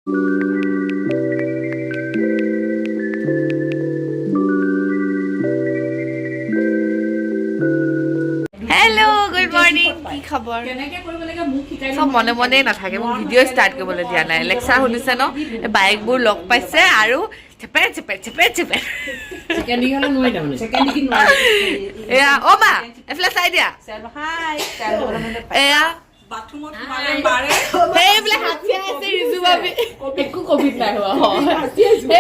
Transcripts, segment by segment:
Hello good morning की खबर सब मने मने नाথাকে মোক ভিডিও স্টাर्ट কৰিবলৈ দিয়া নাই লেকচাৰ শুনিছে ন বাইকবোৰ লগ পাইছে আৰু চেপে চেপে চেপে চেপে সেকেন্ডি হলে নয় না মানে সেকেন্ডি কি নয় এয়া ও মা এফলা চাই দিয়া হাই এয়া বাথরুমত মারে মারে এই বলে হাতি আছে রিজু ভাবি একো কোভিড নাই হোৱা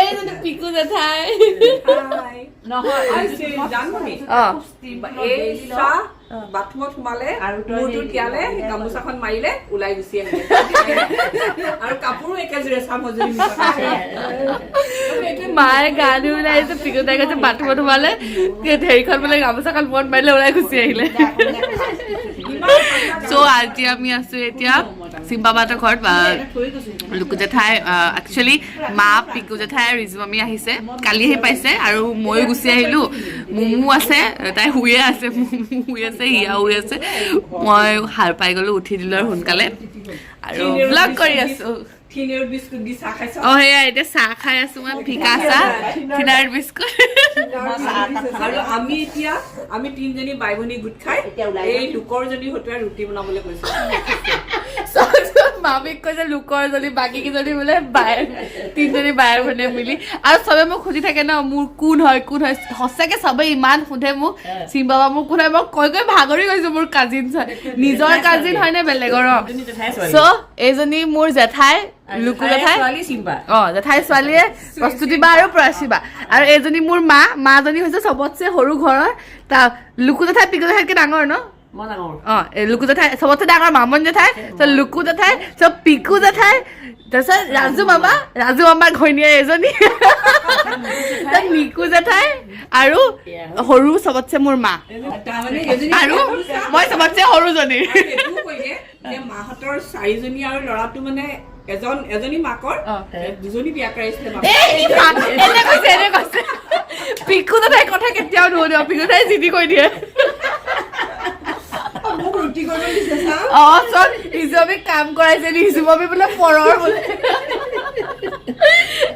এই যে পিকু দেখাই হাই নহয় আইছে জানমনি এই সা বাথরুমত মালে আৰু মুটো তিয়ালে গামুছাখন মাৰিলে উলাই গুছি আহিলে আৰু কাপোৰো একেজৰে সামজৰি মিছা মায়ে গালি উলাইছে পিকু দাই কৈছে বাথৰুমত মালে হেৰিখন বোলে গামুছাখন মন মাৰিলে উলাই গুছি আহিলে সো আজি আমি আছো এতিয়া সিম্বাবাতৰ ঘৰত লুকু জেঠাই একচুয়ালি মা পিকু জেঠাই ৰিজু মামি আহিছে কালিহে পাইছে আৰু মই গুছি আহিলো মুমু আছে তাই শুয়ে আছে মুমু শুয়ে আছে ইয়া শুয়ে আছে মই হার পাই গলো উঠি দিলো আৰু সোনকালে আৰু ব্লগ কৰি আছো থিনাৰ বিস্কুট দি চাহ খাইছ অ হেয়া এতিয়া চাহ খাই আছো মই ফিকা চাহ থিনাৰ বিস্কুট আৰু আমি তিনজনী বাইভনী গুট খাই এই লুকৰ জনী হতুৱা ৰুটি বনাবলৈ কৈছো মামিক কৈছে লুকৰ জনী বাকি কি জনী বোলে তিনজনী বাই ভনে মিলি আৰু সবে মোক খুজি থাকে ন মোৰ কোন হয় সঁচাকে সবে ইমান সুধে মোক সিম বাবা মোক কোন হয় মই কৈ ভাগৰি গৈছো মোৰ কাজিন নিজৰ কাজিন হয় নে বেলেগৰ সো এইজনী মোৰ জেঠাই লুকু জেঠাই জেঠাই ছোৱালীয়ে প্ৰস্তুতি বা আৰু প্ৰয়াসী আৰু এইজনী মোৰ মাজনী হৈছে চবতছে সৰু ঘৰৰ তা লুকু জেঠাই পিকু জেঠাইতকে ডাঙৰ ন লুকু জেঠাই চবতছে ডাঙৰ মামন জেঠাই লুকু জেঠাই চব পিকু জেঠাই তাৰপিছত ৰাজু মামাৰ ঘৈণীয়েৰ এজনী নিকু জেঠাই আৰু সৰু চবতছে মোৰ মা আৰু মই চবতছে সৰুজনী মাহঁতৰ চাৰিজনী আৰু ল'ৰাটো মানে এজনী মাকৰ দুজনী বিয়া কৰাইছিলে পিকু জেঠাই কথা কেতিয়াও নুশুনে পিকু জেঠাই জিদি কৈ দিয়ে ৰিজুমামীক কাম কৰাইছে ৰিজুমামী বোলে পৰৰ বোলে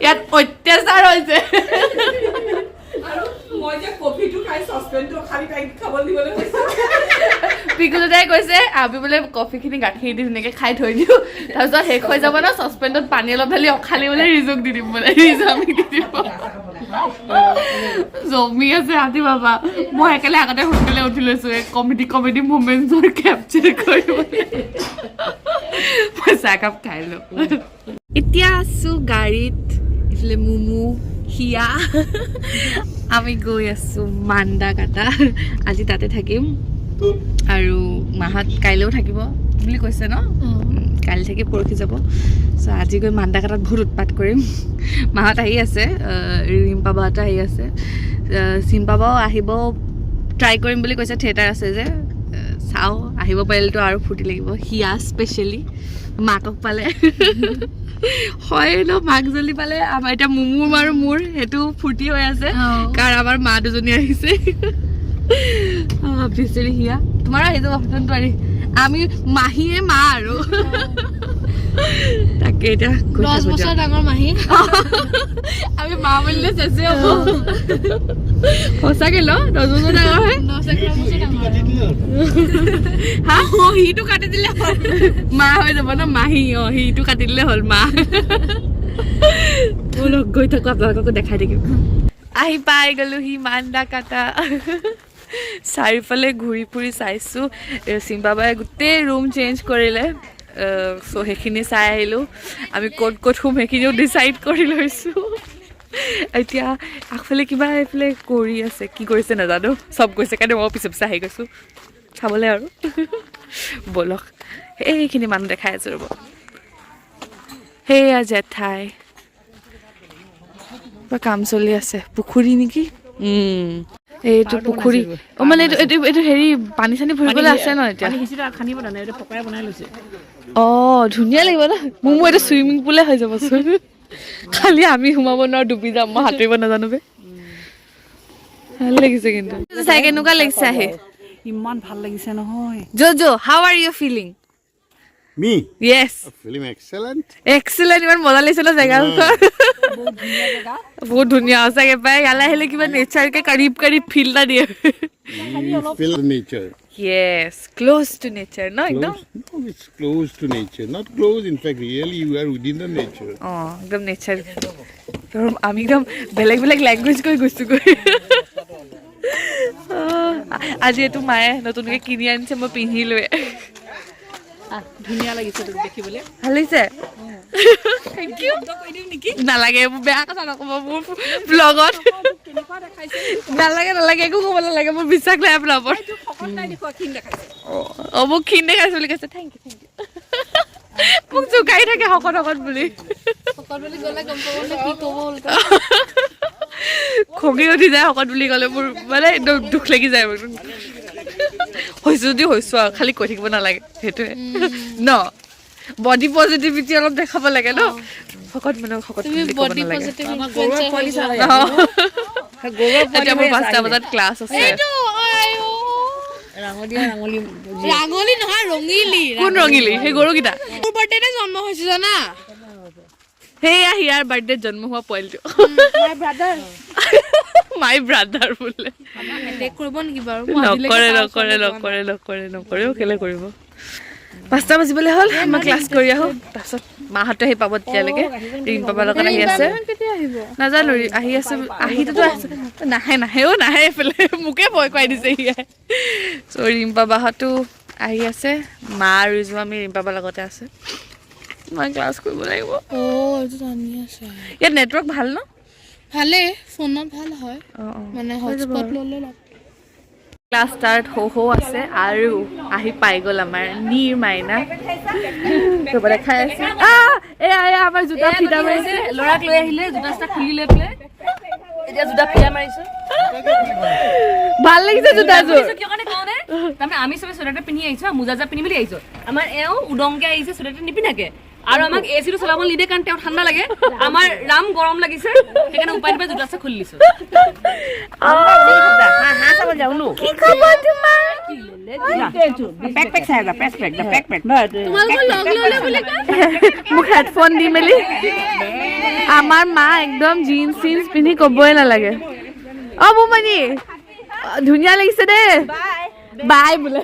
ইয়াত অত্যাচাৰ হৈছে পিকু দাদাই কৈছে আমি বোলে কফিখিনি গাখীৰ দি ধুনীয়াকে খাই থৈ দিওঁ তাৰপিছত শেষ হৈ যাব ন চচপেনটোত পানী অলপ ঢালি অখালি বোলে ৰিজুক দি দিম বোলে ৰিজুমামীক দি দিব জমি আছে হাতী বাবা মই একেলে আগতে সোনকালে উঠি লৈছো কমেডি মোমেণ্টছৰ কেপচাৰ কৰিবলৈ মই চাহকাপ খাই লওঁ এতিয়া আছো গাড়ীত ইফালে মুমু হিয়া আমি গৈ আছো মান্দাকাটা আজি তাতে থাকিম আৰু মাহত কাইলৈও থাকিব বুলি কৈছে ন কালি থাকি পৰখি যাব চ' আজি গৈ মান্দাকাটাত বহুত উৎপাত কৰিম মাহত আহি আছে ৰিম্পাবাহঁত আহি আছে চিম্পাবাও আহিব ট্ৰাই কৰিম বুলি কৈছে থিয়েটাৰ আছে যে চাওঁ আহিব পাৰিলেতো আৰু ফূৰ্তি লাগিব হিয়া স্পেচিয়েলি মাকক পালে হয় ন মাক জলি পালে আমাৰ এতিয়া মুমু আৰু মোৰ সেইটো ফূৰ্তি হৈ আছে কাৰণ আমাৰ মা দুজনী আহিছে অভিয়াছলি হিয়া তোমাৰ আহি যাব নোৱাৰি আমি মাহীয়ে মা আৰু তাকে এতিয়া 10 বছৰ ডাঙৰ মাহী আমি মা বুলিলে চেচে হ'ব সঁচাকে ন 10 বছৰ ডাঙৰ হয় 10 বছৰ ডাঙৰ হা হিটো কাটি দিলে মা হৈ যাব ন মাহী হিটো কাটি দিলে হ'ল মা লগ গৈ থাকো আপোনালোককো দেখাই থাকিম আহি পাই গলো হি মান্দাকাটা চাৰিফালে ঘূৰি ফুৰি চাইছোঁ চিম্বাবাই গোটেই ৰুম চেঞ্জ কৰিলে চ' সেইখিনি চাই আহিলোঁ আমি ক'ত শুম সেইখিনিও ডিচাইড কৰি লৈছোঁ এতিয়া আগফালে কিবা এইফালে কৰি আছে কি কৰিছে নাজানো চব গৈছে কাৰণে মই পিছে আহি গৈছোঁ চাবলৈ আৰু ব'লক এইখিনি মানুহ দেখাই আছোঁ ৰ'ব সেয়া জেঠাই কাম চলি আছে পুখুৰী নেকি এইটো পুখুৰী মানে এইটো হেৰি পানী চানী ফুৰিবলৈ আছে ন এতিয়া ধুনীয়া লাগিব ন মোৰ এইটো চুইমিং পুলে হৈ যাবচোন খালি আমি সোমাব নোৱাৰো ডুবি যাম মই সাঁতুৰিব নাজানো ভাল লাগিছে কিন্তু চাই কেনেকুৱা লাগিছে আহে ইমান ভাল লাগিছে নহয় জো how are you feeling Me? Yes. Feeling excellent. Excellent. ইমান মজা লাগিছে ন জেগাডোখৰ বহুত ধুনীয়া সঁচাকে পাই ইয়ালৈ আহিলে কিবা নেচাৰকে কাৰিব কাৰিব ফিল এটা দিয়ে You feel the nature. Yes, close to nature, no? Ekdom? No, it's close to nature. Not close, in fact, really you are within the nature. Oh, ekdom nature. আমি একদম বেলেগ বেলেগ ল্যাঙ্গুয়েজ কৈ গৈছো গৈ আজি এটো মায়ে নতুনকে কিনি আনিছে মই পিন্ধিলো ধুনীয়া লাগিছে তোক দেখিবলৈ ভাল লাগিছে থ্যাংক ইউ নালাগে বেয়া কথা নকব মোৰ ব্লগত নালাগে একো ক'ব নালাগে মোৰ বিশ্বাস নাই আপোনাৰ ওপৰত মোক ক্ষীণ দেখাইছে বুলি কৈছে থেংক ইউ মোক জোকাই থাকে শকত বুলি গ'লে গম পাব নে কি ক'ব খঙি উঠি যায় শকত বুলি ক'লে মোৰ মানে দুখ লাগি যায় মোৰ হৈছো আৰু খালি কৈ থাকিব নালাগে সেইটোৱে ন বডি পজিটিভিটি অলপ দেখাব লাগে ন শকত তুমি বডি পজিটিভ ইনফ্লুৱেঞ্চাৰ হৈছা এতিয়া মোৰ 5টা বজাত ক্লাছ আছে ৰাঙলি নহয় ৰঙিলি কোন ৰঙিলি সেই গৰুকেইটা মোৰ বাৰ্থডেতে জন্ম হৈছে জানা হেয়া হিয়াৰ বাৰ্থডে জন্ম হোৱা পোৱালিটো মাই ব্ৰাদাৰ বোলে হেডেক কৰিব নেকি বাৰু নকৰে কেলে কৰিব 5টা বাজিবলৈ হ'ল মই ক্লাছ কৰি আহো তাৰপিছত মাহঁতে আহি পাব তেতিয়ালৈকে ৰিম পাপাৰ লগত আহি আছে নাজানো আহি আছে আহিটোতো আছে নাহে এইফালে মোকে ভয় খুৱাই দিছে হিয়াই চ' ৰিম পাপাহঁতো আহি আছে মা আৰু ৰিজু আমি ৰিম পাপাৰ লগতে আছে মই ক্লাছ কৰিব লাগিব এইটো জানি আছে ইয়াত নেটৱৰ্ক ভাল ন ভালে ফোনত ভাল হয় মানে হটস্পট ললে ক্লাছ ষ্টাৰ্ট হৌ আছে আৰু আহি পাই গ'ল আমাৰ নীৰ মাইনা চবৰে খাই আছে এয়া আমাৰ জোতা ফিটা মাৰিছে ল'ৰাক লৈ আহিলে জোতা খুলি লৈ পেলাই এতিয়া জোতা ফিটা মাৰিছে ভাল লাগিছে জোতাযোৰ কিয় কাৰণে কওঁনে তাৰমানে আমি চবে চুৱেটাৰ পিন্ধি আহিছো মোজা পিন্ধি বুলি আহিছো আমাৰ এওঁ উদংকে আহিছে চুৱেটাৰ নিপিন্ধাকে আৰু আমাক এচিটো চলাব নিদিয়ে কাৰণ তেওঁ ঠাণ্ডা লাগে আমাৰ ৰাম গৰম লাগিছে সেইকাৰণে উপায় নাপাই জোতা খুলি দিছো কি খবৰ তোমাৰ মোক হেডফোন দি মেলি আমাৰ মা একদম জিন্স চিন্স পিন্ধি ক'বই নালাগে বুমনি ধুনীয়া লাগিছে দে বাই বোলে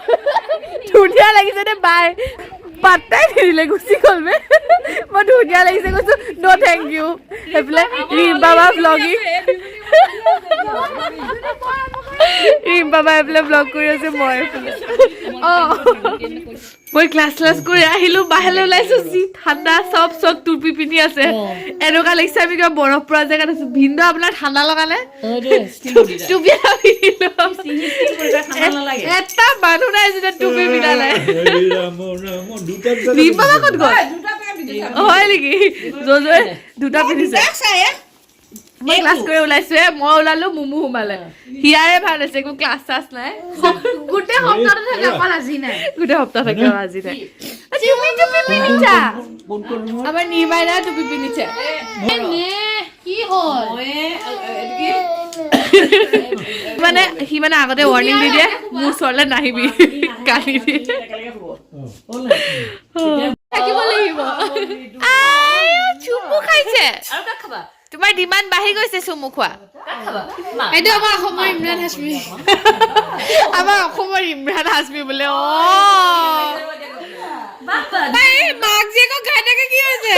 ধুনীয়া লাগিছে দে বাই পাত্তাই নিদিলে গুচি গ'ল মই ধুনীয়া লাগিছে কৈছো ন থেংক ইউ সেইফালে ৰিম বাবা ব্লগিং ৰিম বাবা এইফালে ব্লগ কৰি আছে মই ক্লাছ কৰি আহিলো বাহিৰলৈ ওলাইছো যি ঠাণ্ডা চব টুপি পিন্ধি আছে এনেকুৱা লাগিছে আমি কিবা বৰফ পৰা জেগাত আছো ভিন্দ আপোনাৰ ঠাণ্ডা লগালে টুপি এটা মানুহ নাই যেতিয়া টুপি পিন্ধা নাই ৰিম বাবা ক'ত গ'ল হয় নেকি দুটা পিন্ধিছে মই ক্লাছ কৰি ওলাইছো মই ওলালো মুমু সোমালে হিয়াৰে ভাল আছে একো ক্লাছ চাছ নাই গোটেই সপ্তাহটো থাকে অকল আজি নাই গোটেই সপ্তাহ থাকে আজি নাই তুমি টুপি পিন্ধিছা আমাৰ নিমাইনা টুপি পিন্ধিছে কি হ'ল মানে সি মানে আগতে ৱাৰ্নিং দি দিয়ে মোৰ ওচৰলৈ নাহিবি কালি দিয়ে থাকিব লাগিব চুপু খাইছে আৰু কাক খাবা তোমাৰ ডিমান্ড বাঢ়ি গৈছে চুমু খোৱা এইটো আমাৰ অসমৰ ইমৰান হাছমি বোলে মাক যে খাই থাকে কি হৈছে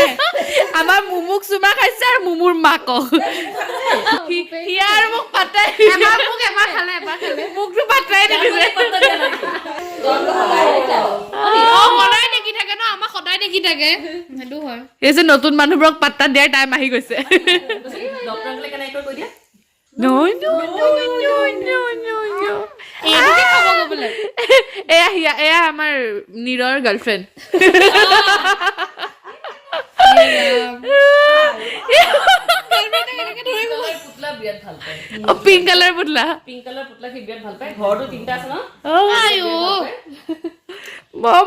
আমাৰ মুমুক চুমা খাইছে আৰু মুমুৰ মাকক মোক পাতাই মোকতো পাতাই দেখিছে সদায় দেখি থাকে ন আমাক সদায় দেখি থাকে সেইটো হয় এই যে নতুন মানুহবোৰক পাত্তা দিয়াৰ টাইম আহি গৈছে এয়া আমাৰ নীৰৰ গাৰ্লফ্ৰেণ্ড পিংক কালাৰ পুতলা সি বিৰাট ভাল পায় ঘৰটো 3টা আছে ন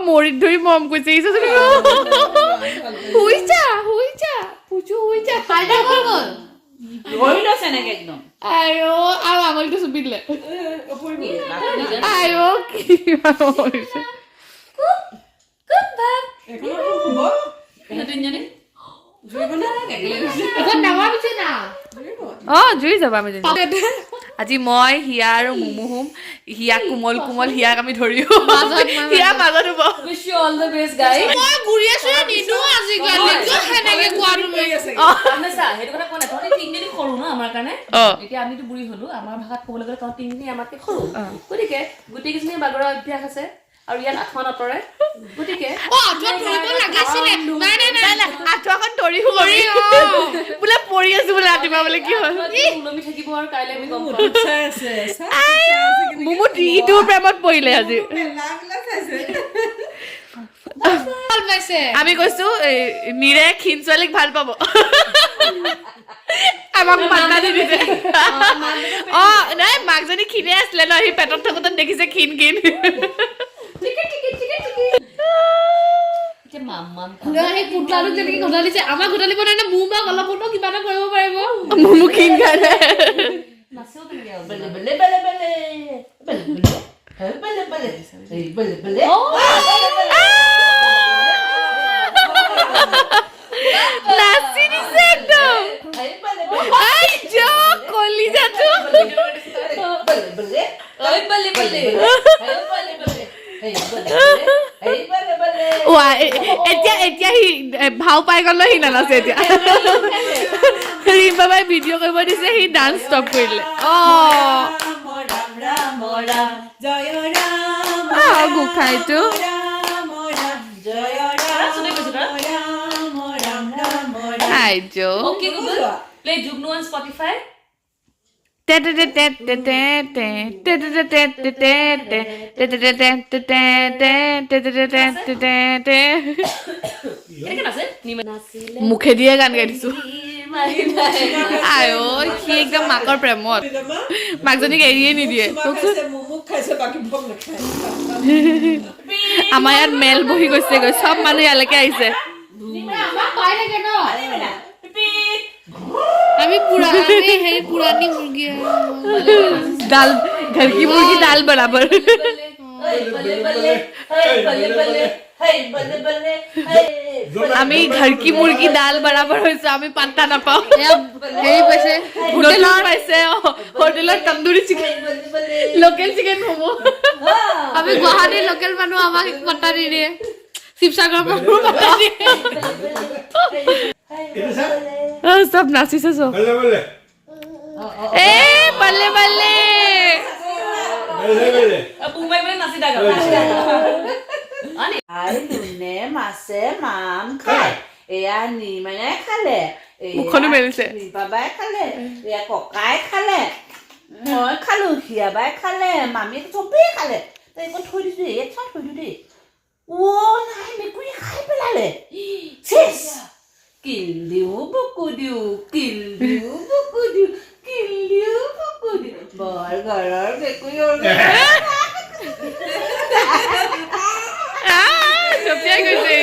মৰিত ধৰি মৰম কৰিছে আৰু আঙুলিটো চুপি দিলে জুই যাবা আমি আজি মই হিয়া আৰু মুমু হুম হিয়া কোমল কোমল হিয়াক আমি ধৰিও হিয়া মাজত হ'ব wish you all the best guys মই গুৰি আছো নিদু আজি গালি কেনেকে কোৱাটো আমছা হেটো কথা কোৱা নাই তহঁতি তিনজনী সৰু ন আমাৰ কাৰণে এতিয়া আমিতো বুঢ়ী হলো আমাৰ ভাষাত ক'বলৈ গ'লে তহঁতি তিনজনী আমাতকে সৰু গতিকে গোটেইকেইজনী বাগৰৰ অভ্যাস আছে আৰু ইয়াত আঠুৱা নতৰে গতিকে আঠুৱা ধৰিব লাগিছিলে নাই আঠুৱাখন ধৰি বোলে পৰি আছো বোলে ৰাতিপুৱা বোলে কি হ'ল উলমি থাকিব আৰু কাইলৈ আমি গম পাম মুমু ইটো প্ৰেমত পৰিলে আজি আমি কৈছো নিৰে ক্ষীণ ছোৱালীক ভাল পাব আমাক পাত্তা দি দিছে নাই মাকজনী ক্ষীণে আছিলে ন সি পেটত থাকোতে দেখিছে ক্ষীণ ক্ষীণ মুমু ক্ষীণ কাৰণে নাচি দিছে একদম কলিজাটো এতিয়া সি ভাও পাই গ'ল সি নানাচে এতিয়া ৰিম বাবাই ভিডিঅ' কৰিব দিছে সি ডান্স ষ্টপ কৰিলে গোসাঁইটো Okay Google play Jugnu on Spotify মুখে দিয়ে গান গাই দিছো আয় সি একদম মাকৰ প্ৰেমত মাকজনীক এৰিয়ে নিদিয়ে আমাৰ ইয়াত মেল বহি গৈছেগৈ চব মানুহ ইয়ালৈকে আহিছে আমি पुरानी मुर्गी दाल घर की मुर्गी दाल बराबर আমি घर की मुर्गी दाल बराबर হৈছে আমি পাত্তা নাপাও এই পাইছে হোটেলৰ tandoori chicken local chicken momo আমি গুৱাহাটী লোকেল মানুহ আমাক পাত্তা নিদিয়ে শিৱসাগৰৰ মানুহ পাত্তা দিয়ে सब नाचिছে সব बल्ले बल्ले আই নুনে মাছে মাম খায় এয়া নিমানে খালে মুখনো মেলিছে বাবাই খালে এয়া ককাই খালে মই খালো হিয়াবাই খালে মামী চবেই খালে তই একো থৈ দিছো ইয়াত চাই থৈ দিওঁ দেই নাই মেকুৰী খাই পেলালে চেচ কিল্লিও বুকু দিওঁ কিল্লিও বুকু দিওঁ কিল্লিও বুকু দিওঁ বৰ ঘৰৰ মেকুৰী জপিয়াই গৈছে